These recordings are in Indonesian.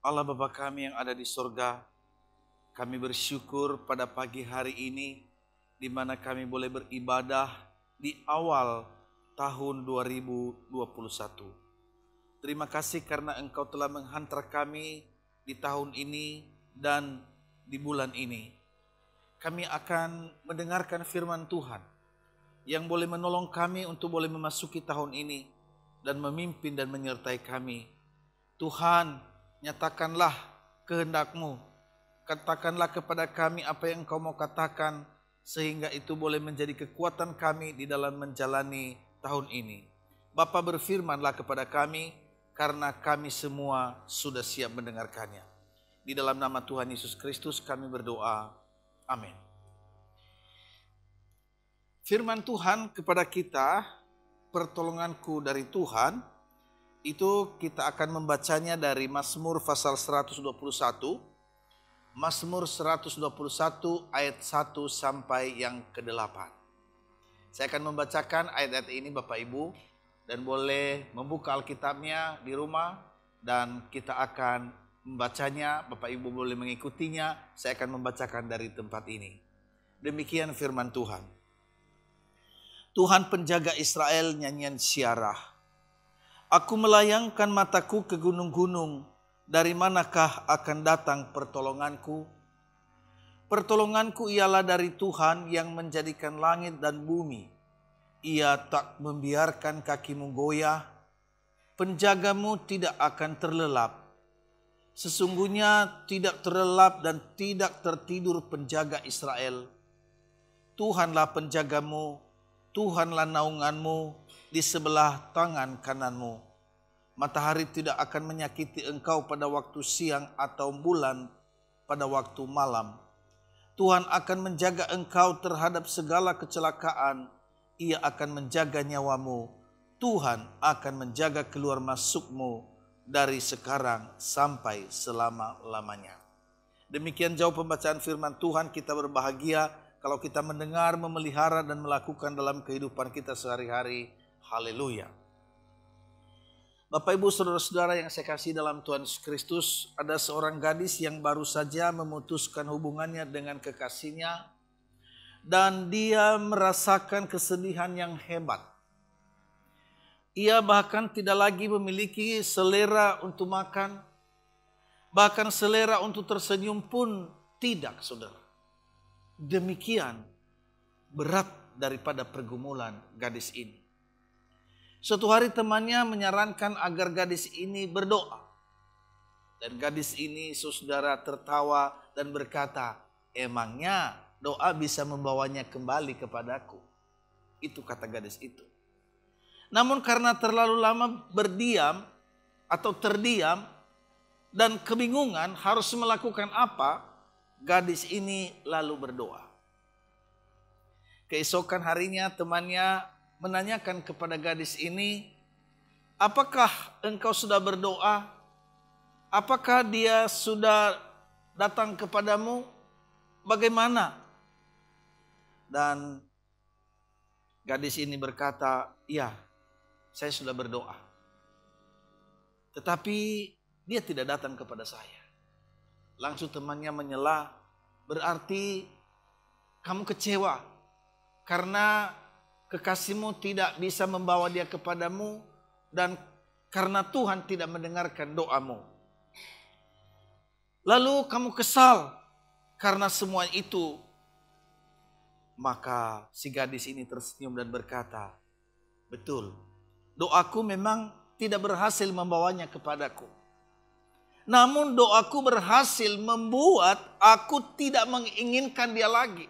Allah Bapa kami yang ada di surga, kami bersyukur pada pagi hari ini di mana kami boleh beribadah di awal tahun 2021. Terima kasih karena Engkau telah menghantar kami di tahun ini dan di bulan ini. Kami akan mendengarkan firman Tuhan yang boleh menolong kami untuk boleh memasuki tahun ini dan memimpin dan menyertai kami. Tuhan, nyatakanlah kehendak-Mu. Katakanlah kepada kami apa yang Engkau mau katakan, sehingga itu boleh menjadi kekuatan kami di dalam menjalani tahun ini. Bapa, berfirmanlah kepada kami, karena kami semua sudah siap mendengarkannya. Di dalam nama Tuhan Yesus Kristus kami berdoa. Amin. Firman Tuhan kepada kita, pertolonganku dari Tuhan, itu kita akan membacanya dari Mazmur pasal 121. Mazmur 121 ayat 1 sampai yang ke-8. Saya akan membacakan ayat-ayat ini Bapak Ibu, dan boleh membuka Alkitabnya di rumah dan kita akan membacanya. Bapak Ibu boleh mengikutinya. Saya akan membacakan dari tempat ini. Demikian firman Tuhan. Tuhan penjaga Israel, nyanyian Syiarah. Aku melayangkan mataku ke gunung-gunung, dari manakah akan datang pertolonganku? Pertolonganku ialah dari Tuhan yang menjadikan langit dan bumi. Ia tak membiarkan kakimu goyah, penjagamu tidak akan terlelap. Sesungguhnya tidak terlelap dan tidak tertidur penjaga Israel. Tuhanlah penjagamu, Tuhanlah naunganmu di sebelah tangan kananmu. Matahari tidak akan menyakiti engkau pada waktu siang atau bulan pada waktu malam. Tuhan akan menjaga engkau terhadap segala kecelakaan. Ia akan menjaga nyawamu. Tuhan akan menjaga keluar masukmu dari sekarang sampai selama-lamanya. Demikian jauh pembacaan firman Tuhan. Kita berbahagia kalau kita mendengar, memelihara dan melakukan dalam kehidupan kita sehari-hari. Haleluya. Bapak Ibu saudara-saudara yang saya kasih dalam Tuhan Yesus Kristus, ada seorang gadis yang baru saja memutuskan hubungannya dengan kekasihnya dan dia merasakan kesedihan yang hebat. Ia bahkan tidak lagi memiliki selera untuk makan, bahkan selera untuk tersenyum pun tidak, saudara. Demikian berat daripada pergumulan gadis ini. Suatu hari temannya menyarankan agar gadis ini berdoa. Dan gadis ini saudara tertawa dan berkata, emangnya doa bisa membawanya kembali kepadaku? Itu kata gadis itu. Namun karena terlalu lama berdiam atau terdiam dan kebingungan harus melakukan apa, gadis ini lalu berdoa. Keesokan harinya temannya menanyakan kepada gadis ini, apakah engkau sudah berdoa? Apakah dia sudah datang kepadamu? Bagaimana? Dan gadis ini berkata, ya, saya sudah berdoa. Tetapi dia tidak datang kepada saya. Langsung temannya menyela, berarti kamu kecewa karena kekasihmu tidak bisa membawa dia kepadamu dan karena Tuhan tidak mendengarkan doamu. Lalu kamu kesal karena semua itu. Maka si gadis ini tersenyum dan berkata, betul, doaku memang tidak berhasil membawanya kepadaku. Namun doaku berhasil membuat aku tidak menginginkan dia lagi.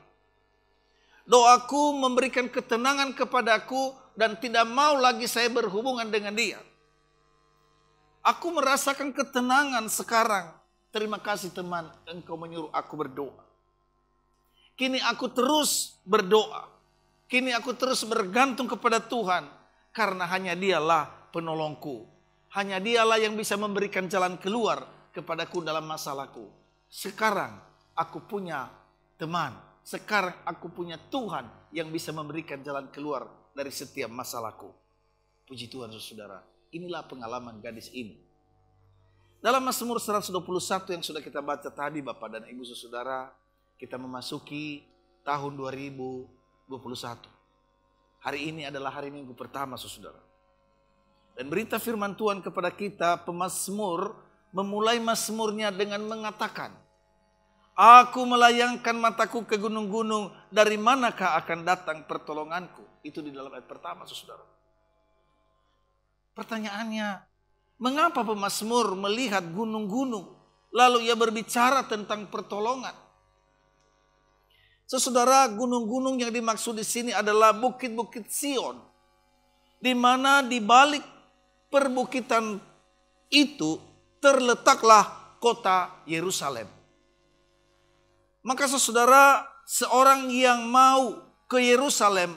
Doaku memberikan ketenangan kepadaku dan tidak mau lagi saya berhubungan dengan dia. Aku merasakan ketenangan sekarang. Terima kasih teman, engkau menyuruh aku berdoa. Kini aku terus berdoa. Kini aku terus bergantung kepada Tuhan. Karena hanya dialah penolongku. Hanya dialah yang bisa memberikan jalan keluar kepadaku dalam masalahku. Sekarang aku punya teman. Sekarang aku punya Tuhan yang bisa memberikan jalan keluar dari setiap masalahku. Puji Tuhan saudara. Inilah pengalaman gadis ini. Dalam Mazmur 121 yang sudah kita baca tadi Bapak dan Ibu Saudara, kita memasuki tahun 2021. Hari ini adalah hari Minggu pertama Saudara. Dan berita firman Tuhan kepada kita, pemazmur memulai mazmurnya dengan mengatakan, aku melayangkan mataku ke gunung-gunung, dari manakah akan datang pertolonganku? Itu di dalam ayat pertama Saudara. Pertanyaannya, mengapa pemazmur melihat gunung-gunung, lalu ia berbicara tentang pertolongan? Saudara, gunung-gunung yang dimaksud di sini adalah bukit-bukit Sion, di mana di balik perbukitan itu terletaklah kota Yerusalem. Maka saudara, seorang yang mau ke Yerusalem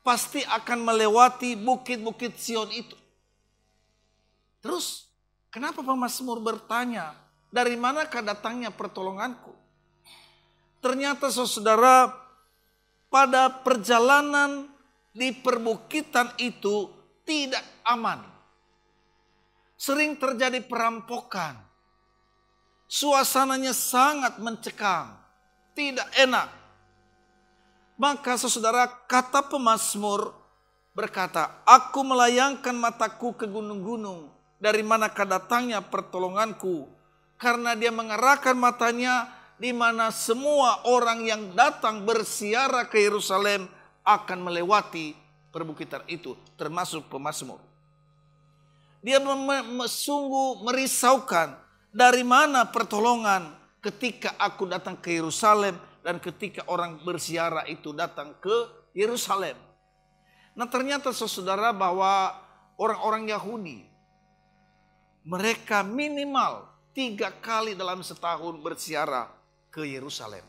pasti akan melewati bukit-bukit Sion itu. Terus, kenapa pemazmur bertanya, dari manakah datangnya pertolonganku? Ternyata saudara, pada perjalanan di perbukitan itu tidak aman. Sering terjadi perampokan. Suasananya sangat mencekam, tidak enak. Maka saudara, kata pemazmur berkata, aku melayangkan mataku ke gunung-gunung, dari manakah datangnya pertolonganku? Karena dia mengarahkan matanya di mana semua orang yang datang berziarah ke Yerusalem akan melewati perbukitan itu, termasuk pemazmur. Dia sungguh merisaukan, dari mana pertolongan ketika aku datang ke Yerusalem dan ketika orang berziarah itu datang ke Yerusalem. Nah, ternyata saudara bahwa orang-orang Yahudi, mereka minimal 3 kali dalam setahun berziarah ke Yerusalem.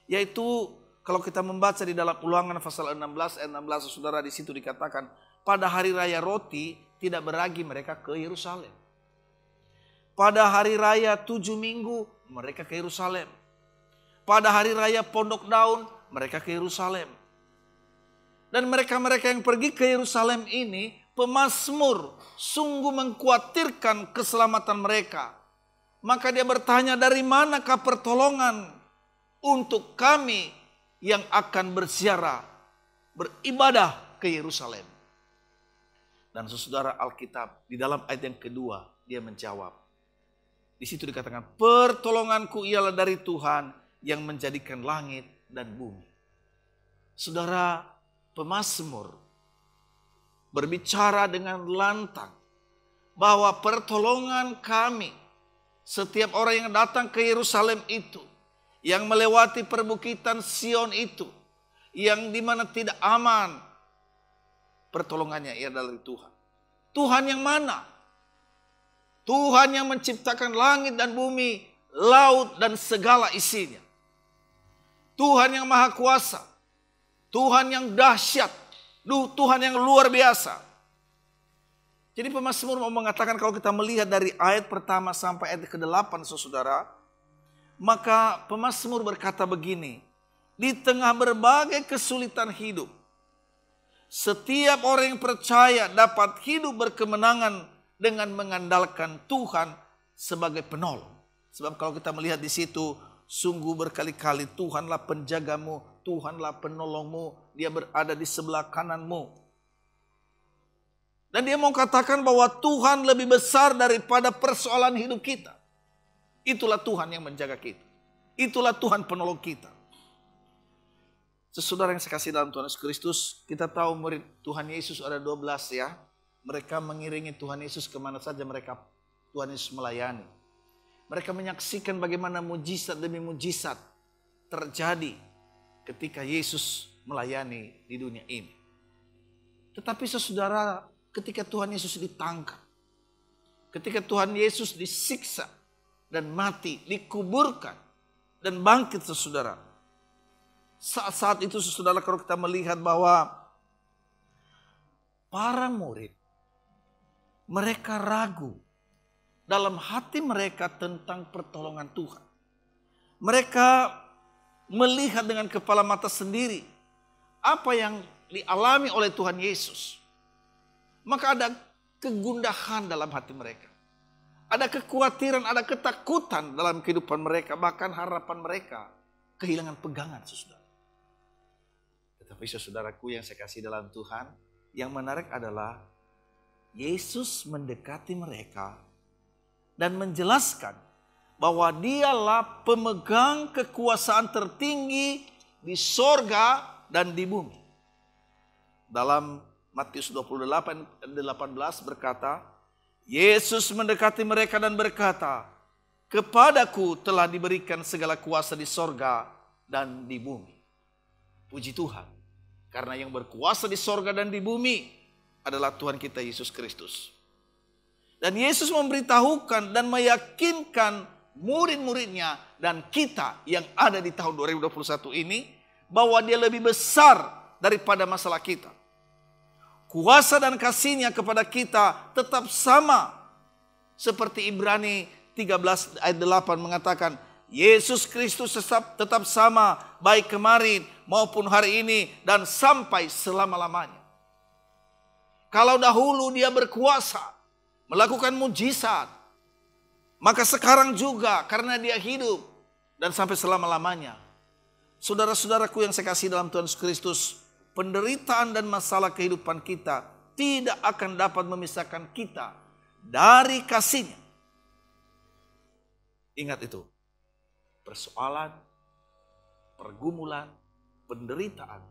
Yaitu kalau kita membaca di dalam Ulangan pasal 16 ayat 16 saudara, di situ dikatakan pada hari raya roti tidak beragi mereka ke Yerusalem. Pada hari raya 7 minggu mereka ke Yerusalem. Pada hari raya Pondok Daun mereka ke Yerusalem. Dan mereka-mereka yang pergi ke Yerusalem ini, pemazmur sungguh mengkhawatirkan keselamatan mereka. Maka dia bertanya, dari manakah pertolongan untuk kami yang akan berziarah, beribadah ke Yerusalem? Dan saudara, Alkitab di dalam ayat yang kedua dia menjawab. Di situ dikatakan, pertolonganku ialah dari Tuhan yang menjadikan langit dan bumi. Saudara, pemazmur berbicara dengan lantang bahwa pertolongan kami, setiap orang yang datang ke Yerusalem itu, yang melewati perbukitan Sion itu, yang dimana tidak aman, pertolongannya ia dari Tuhan. Tuhan yang mana? Tuhan yang menciptakan langit dan bumi, laut dan segala isinya. Tuhan yang maha kuasa, Tuhan yang dahsyat, Tuhan yang luar biasa. Jadi pemazmur mau mengatakan, kalau kita melihat dari ayat pertama sampai ayat ke-8 saudara, maka pemazmur berkata begini, di tengah berbagai kesulitan hidup, setiap orang yang percaya dapat hidup berkemenangan dengan mengandalkan Tuhan sebagai penolong. Sebab kalau kita melihat di situ, sungguh berkali-kali Tuhanlah penjagamu, Tuhanlah penolongmu, dia berada di sebelah kananmu. Dan dia mau katakan bahwa Tuhan lebih besar daripada persoalan hidup kita. Itulah Tuhan yang menjaga kita. Itulah Tuhan penolong kita. Saudara yang saya kasih dalam Tuhan Yesus Kristus, kita tahu murid Tuhan Yesus ada 12 ya. Mereka mengiringi Tuhan Yesus kemana saja Tuhan Yesus melayani. Mereka menyaksikan bagaimana mujizat demi mujizat terjadi ketika Yesus melayani di dunia ini. Tetapi saudara, ketika Tuhan Yesus ditangkap, ketika Tuhan Yesus disiksa dan mati, dikuburkan dan bangkit saudara. Saat-saat itu saudara, kalau kita melihat bahwa para murid, mereka ragu dalam hati mereka tentang pertolongan Tuhan. Mereka melihat dengan kepala mata sendiri apa yang dialami oleh Tuhan Yesus. Maka ada kegundahan dalam hati mereka. Ada kekhawatiran, ada ketakutan dalam kehidupan mereka, bahkan harapan mereka kehilangan pegangan, saudara. Tetapi saudaraku yang saya kasih dalam Tuhan, yang menarik adalah Yesus mendekati mereka dan menjelaskan bahwa dialah pemegang kekuasaan tertinggi di sorga dan di bumi. Dalam Matius 28:18 berkata, Yesus mendekati mereka dan berkata, "Kepadaku telah diberikan segala kuasa di sorga dan di bumi." Puji Tuhan, karena yang berkuasa di sorga dan di bumi adalah Tuhan kita Yesus Kristus. Dan Yesus memberitahukan dan meyakinkan murid-muridnya dan kita yang ada di tahun 2021 ini bahwa dia lebih besar daripada masalah kita. Kuasa dan kasih-Nya kepada kita tetap sama. Seperti Ibrani 13 ayat 8 mengatakan, Yesus Kristus tetap sama baik kemarin maupun hari ini dan sampai selama-lamanya. Kalau dahulu dia berkuasa, melakukan mujizat, maka sekarang juga karena dia hidup dan sampai selama-lamanya. Saudara-saudaraku yang saya kasih dalam Tuhan Yesus Kristus, penderitaan dan masalah kehidupan kita tidak akan dapat memisahkan kita dari kasih-Nya. Ingat itu, persoalan, pergumulan, penderitaan,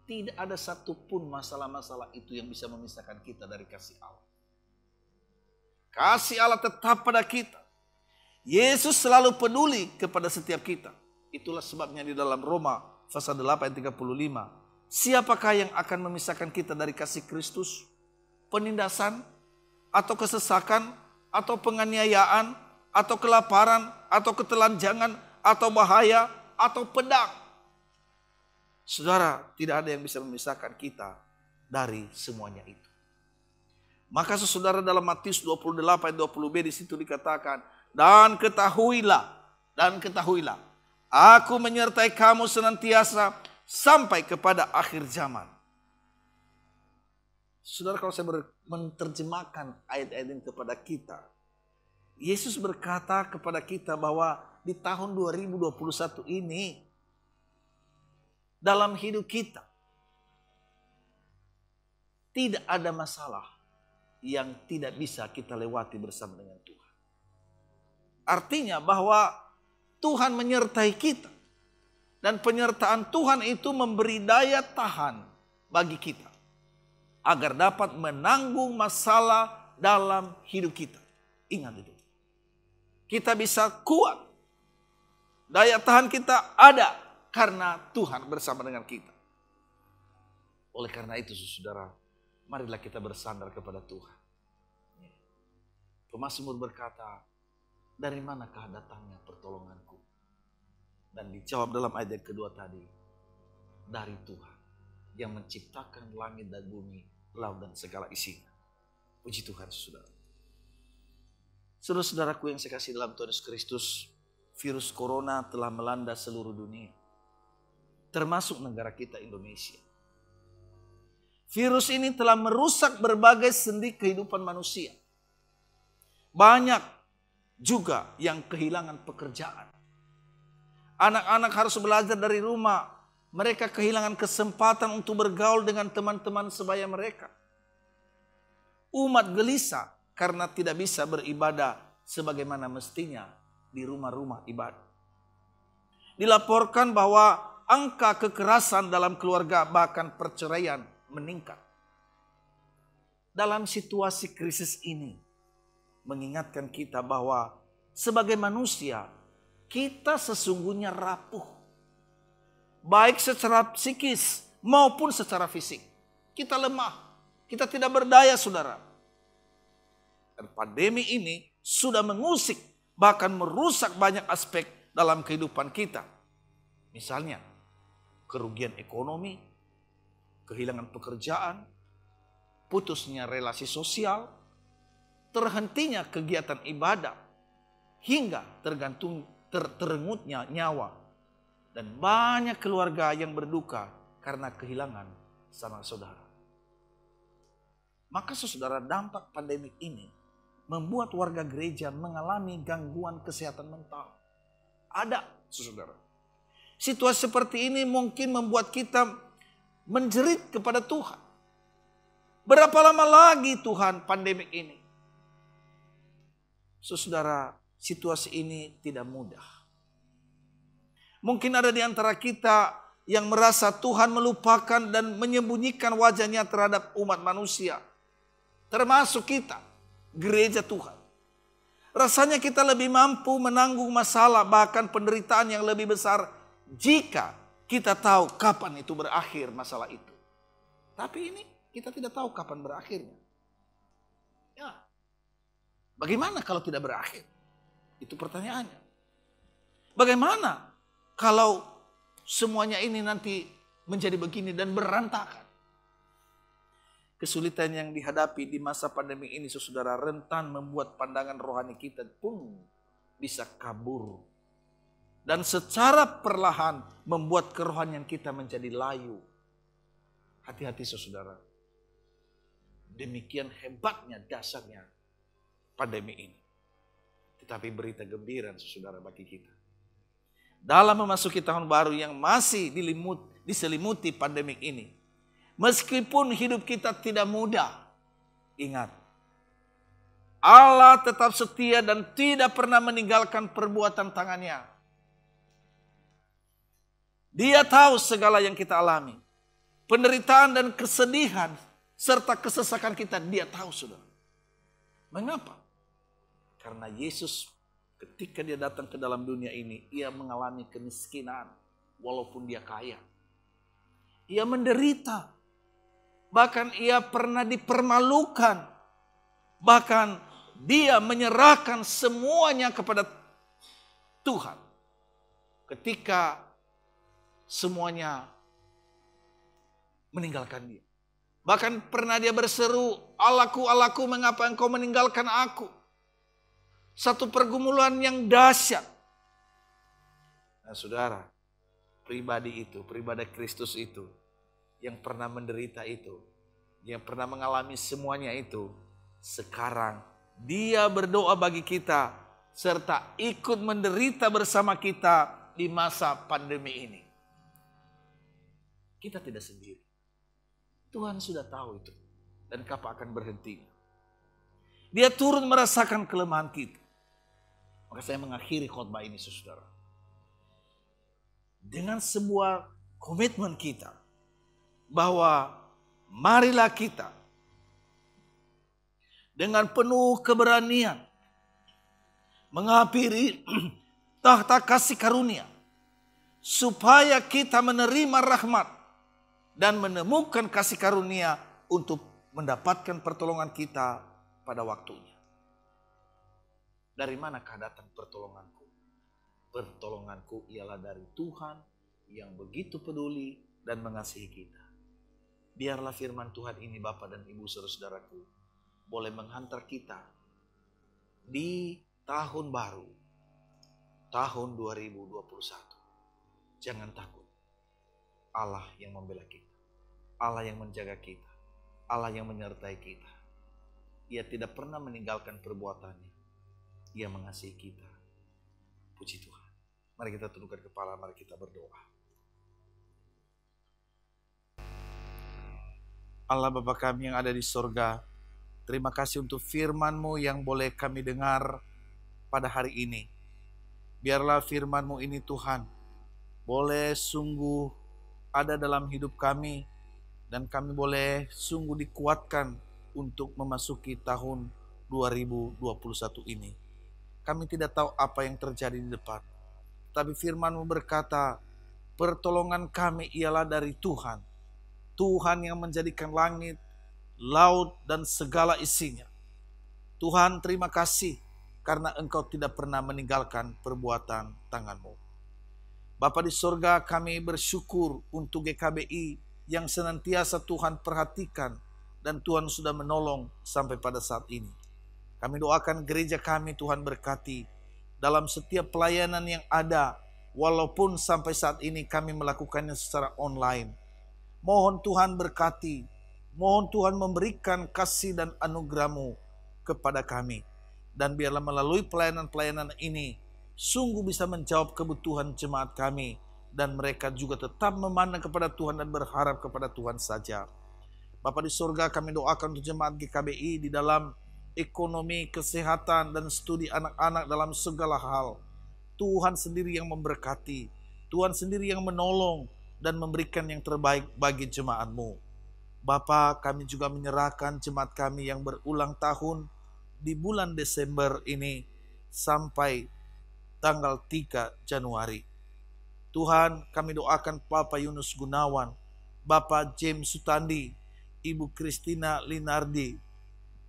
tidak ada satupun masalah-masalah itu yang bisa memisahkan kita dari kasih Allah. Kasih Allah tetap pada kita. Yesus selalu peduli kepada setiap kita. Itulah sebabnya di dalam Roma pasal 8 ayat 35. Siapakah yang akan memisahkan kita dari kasih Kristus? Penindasan, atau kesesakan, atau penganiayaan, atau kelaparan, atau ketelanjangan, atau bahaya, atau pedang. Saudara, tidak ada yang bisa memisahkan kita dari semuanya itu. Maka saudara dalam Matius 28 ayat 20b di situ dikatakan, dan ketahuilah, aku menyertai kamu senantiasa sampai kepada akhir zaman. Saudara, kalau saya menerjemahkan ayat-ayat ini kepada kita, Yesus berkata kepada kita bahwa di tahun 2021 ini, dalam hidup kita tidak ada masalah yang tidak bisa kita lewati bersama dengan Tuhan. Artinya bahwa Tuhan menyertai kita. Dan penyertaan Tuhan itu memberi daya tahan bagi kita. Agar dapat menanggung masalah dalam hidup kita. Ingat itu. Kita bisa kuat. Daya tahan kita ada karena Tuhan bersama dengan kita. Oleh karena itu saudara, marilah kita bersandar kepada Tuhan. Pemazmur berkata, dari manakah datangnya pertolonganku? Dan dijawab dalam ayat kedua tadi, dari Tuhan yang menciptakan langit dan bumi, laut dan segala isinya. Puji Tuhan saudara. Saudara-saudaraku yang saya kasih dalam Tuhan Yesus Kristus, virus corona telah melanda seluruh dunia, termasuk negara kita Indonesia. Virus ini telah merusak berbagai sendi kehidupan manusia. Banyak juga yang kehilangan pekerjaan. Anak-anak harus belajar dari rumah. Mereka kehilangan kesempatan untuk bergaul dengan teman-teman sebaya mereka. Umat gelisah karena tidak bisa beribadah sebagaimana mestinya di rumah-rumah ibadah. Dilaporkan bahwa angka kekerasan dalam keluarga bahkan perceraian meningkat. Dalam situasi krisis ini mengingatkan kita bahwa sebagai manusia kita sesungguhnya rapuh. Baik secara psikis maupun secara fisik. Kita lemah. Kita tidak berdaya saudara. Dan pandemi ini sudah mengusik bahkan merusak banyak aspek dalam kehidupan kita. Misalnya kerugian ekonomi, kehilangan pekerjaan, putusnya relasi sosial, terhentinya kegiatan ibadah, hingga terengutnya nyawa. Dan banyak keluarga yang berduka karena kehilangan sanak saudara. Maka saudara, dampak pandemik ini membuat warga gereja mengalami gangguan kesehatan mental. Ada, saudara. Situasi seperti ini mungkin membuat kita menjerit kepada Tuhan. Berapa lama lagi Tuhan pandemi ini? Saudara, situasi ini tidak mudah. Mungkin ada di antara kita yang merasa Tuhan melupakan dan menyembunyikan wajahnya terhadap umat manusia. Termasuk kita, gereja Tuhan. Rasanya kita lebih mampu menanggung masalah bahkan penderitaan yang lebih besar jika kita tahu kapan itu berakhir masalah itu. Tapi ini kita tidak tahu kapan berakhirnya. Ya. Bagaimana kalau tidak berakhir? Itu pertanyaannya. Bagaimana kalau semuanya ini nanti menjadi begini dan berantakan? Kesulitan yang dihadapi di masa pandemi ini, saudara, rentan membuat pandangan rohani kita pun bisa kabur. Dan secara perlahan membuat kerohanian kita menjadi layu. Hati-hati saudara. Demikian hebatnya dasarnya pandemi ini. Tetapi berita gembira saudara bagi kita. Dalam memasuki tahun baru yang masih diselimuti pandemi ini. Meskipun hidup kita tidak mudah. Ingat. Allah tetap setia dan tidak pernah meninggalkan perbuatan tangannya. Dia tahu segala yang kita alami. Penderitaan dan kesedihan serta kesesakan kita dia tahu, saudara. Mengapa? Karena Yesus ketika dia datang ke dalam dunia ini, ia mengalami kemiskinan walaupun dia kaya. Ia menderita. Bahkan ia pernah dipermalukan. Bahkan dia menyerahkan semuanya kepada Tuhan. Ketika semuanya meninggalkan dia. Bahkan pernah dia berseru, Allahku, Allahku, mengapa engkau meninggalkan aku? Satu pergumulan yang dahsyat. Nah saudara, pribadi Kristus itu, yang pernah menderita itu, yang pernah mengalami semuanya itu, sekarang dia berdoa bagi kita, serta ikut menderita bersama kita di masa pandemi ini. Kita tidak sendiri. Tuhan sudah tahu itu. Dan kapan akan berhenti. Dia turun merasakan kelemahan kita. Maka saya mengakhiri khotbah ini, saudara. Dengan sebuah komitmen kita. Bahwa marilah kita. Dengan penuh keberanian. Menghampiri tahta kasih karunia. Supaya kita menerima rahmat. Dan menemukan kasih karunia untuk mendapatkan pertolongan kita pada waktunya. Dari manakah datang pertolonganku? Pertolonganku ialah dari Tuhan yang begitu peduli dan mengasihi kita. Biarlah firman Tuhan ini Bapak dan Ibu saudaraku boleh menghantar kita di tahun baru, tahun 2021. Jangan takut. Allah yang membela kita. Allah yang menjaga kita. Allah yang menyertai kita. Ia tidak pernah meninggalkan perbuatannya. Ia mengasihi kita. Puji Tuhan. Mari kita tundukkan kepala, mari kita berdoa. Allah Bapa kami yang ada di sorga, terima kasih untuk firman-Mu yang boleh kami dengar pada hari ini. Biarlah firman-Mu ini Tuhan, boleh sungguh ada dalam hidup kami, dan kami boleh sungguh dikuatkan untuk memasuki tahun 2021 ini. Kami tidak tahu apa yang terjadi di depan. Tapi firman-Mu berkata, pertolongan kami ialah dari Tuhan. Tuhan yang menjadikan langit, laut, dan segala isinya. Tuhan terima kasih karena Engkau tidak pernah meninggalkan perbuatan tangan-Mu. Bapa di sorga, kami bersyukur untuk GKBI yang senantiasa Tuhan perhatikan dan Tuhan sudah menolong sampai pada saat ini. Kami doakan gereja kami Tuhan berkati dalam setiap pelayanan yang ada, walaupun sampai saat ini kami melakukannya secara online. Mohon Tuhan berkati, mohon Tuhan memberikan kasih dan anugerah-Mu kepada kami. Dan biarlah melalui pelayanan-pelayanan ini sungguh bisa menjawab kebutuhan jemaat kami. Dan mereka juga tetap memandang kepada Tuhan dan berharap kepada Tuhan saja. Bapa di surga, kami doakan untuk jemaat GKBI di dalam ekonomi, kesehatan, dan studi anak-anak dalam segala hal. Tuhan sendiri yang memberkati, Tuhan sendiri yang menolong dan memberikan yang terbaik bagi jemaat-Mu. Bapa, kami juga menyerahkan jemaat kami yang berulang tahun di bulan Desember ini sampai tanggal 3 Januari. Tuhan, kami doakan Bapak Yunus Gunawan, Bapak James Sutandi, Ibu Christina Linardi,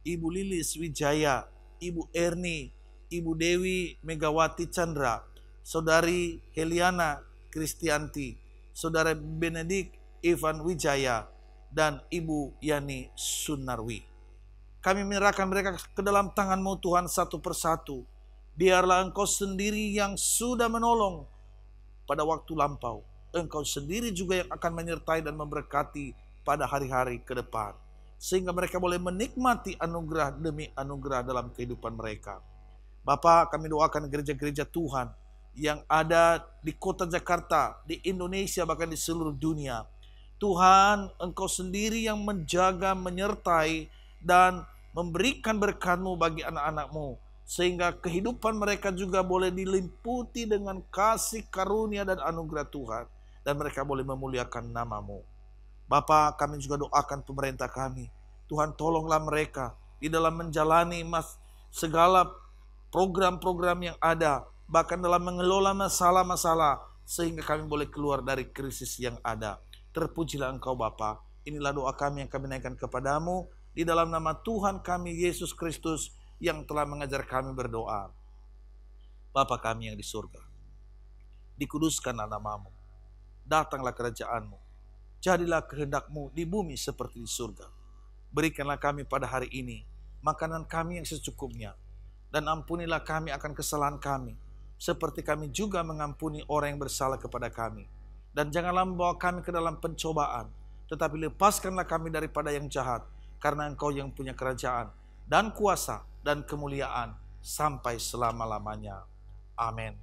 Ibu Lilis Wijaya, Ibu Erni, Ibu Dewi Megawati Chandra, Saudari Heliana Kristianti, Saudara Benedik Ivan Wijaya, dan Ibu Yani Sunarwi. Kami menyerahkan mereka ke dalam tangan-Mu Tuhan satu persatu. Biarlah Engkau sendiri yang sudah menolong pada waktu lampau. Engkau sendiri juga yang akan menyertai dan memberkati pada hari-hari ke depan. Sehingga mereka boleh menikmati anugerah demi anugerah dalam kehidupan mereka. Bapa, kami doakan gereja-gereja Tuhan yang ada di kota Jakarta, di Indonesia, bahkan di seluruh dunia. Tuhan, Engkau sendiri yang menjaga, menyertai, dan memberikan berkat-Mu bagi anak-anak-Mu, sehingga kehidupan mereka juga boleh diliputi dengan kasih karunia dan anugerah Tuhan, dan mereka boleh memuliakan nama-Mu. Bapa, kami juga doakan pemerintah kami. Tuhan, tolonglah mereka di dalam menjalani segala program-program yang ada, bahkan dalam mengelola masalah-masalah, sehingga kami boleh keluar dari krisis yang ada. Terpujilah Engkau Bapa. Inilah doa kami yang kami naikkan kepadamu, di dalam nama Tuhan kami Yesus Kristus yang telah mengajar kami berdoa. Bapa kami yang di surga, dikuduskanlah nama-Mu, datanglah kerajaan-Mu, jadilah kehendak-Mu di bumi seperti di surga. Berikanlah kami pada hari ini makanan kami yang secukupnya, dan ampunilah kami akan kesalahan kami, seperti kami juga mengampuni orang yang bersalah kepada kami. Dan janganlah membawa kami ke dalam pencobaan, tetapi lepaskanlah kami daripada yang jahat, karena Engkau yang punya kerajaan dan kuasa dan kemuliaan sampai selama-lamanya. Amin.